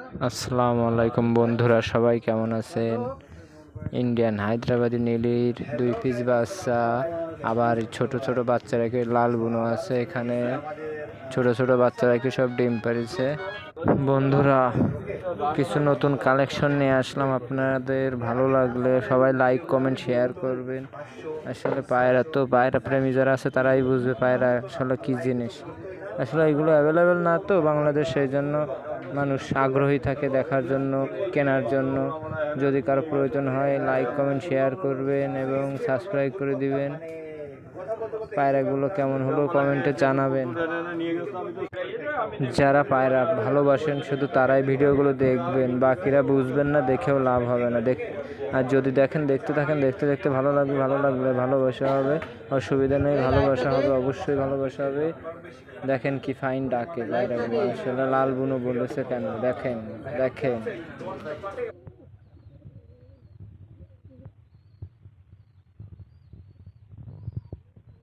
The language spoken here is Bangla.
আসসালামু আলাইকুম বন্ধুরা, সবাই কেমন আছেন? ইন্ডিয়ান হায়দ্রাবাদি নীলির 2 পিস বাচ্চা, আবার ছোট ছোট বাচ্চারাকে লাল বুনো আছে। এখানে ছোট ছোট বাচ্চারাকে সব ডিম পাড়িয়েছে। বন্ধুরা, কিছু নতুন কালেকশন নিয়ে আসলাম, আপনাদের ভালো লাগলে সবাই লাইক কমেন্ট শেয়ার করবেন। আসলে পায়রা প্রেমী যারা আছে তারাই বুঝবে পায়রা আসলে কী জিনিস। আসলে এগুলো অ্যাভেলেবেল না তো বাংলাদেশে, সেই জন্য মানুষ আগ্রহী থাকে দেখার জন্য, কেনার জন্য। যদি কারো প্রয়োজন হয় লাইক কমেন্ট শেয়ার করবেন এবং সাবস্ক্রাইব করে দিবেন। পায়রাগুলো কেমন হলো কমেন্টে জানাবেন। যারা পায়রা ভালোবাসেন শুধু তারাই ভিডিওগুলো দেখবেন, বাকিরা বুঝবেন না, দেখেও লাভ হবে না। আর যদি দেখতে থাকেন, দেখতে দেখতে ভালো লাগলে ভালোবাসা হবে, অসুবিধা নেই, ভালোবাসা হবে, অবশ্যই ভালোবাসা হবে। দেখেন কি ফাইন ডাকে পায়রাগুলো, আসলে লাল বুনো বলেছে কেন, দেখেন।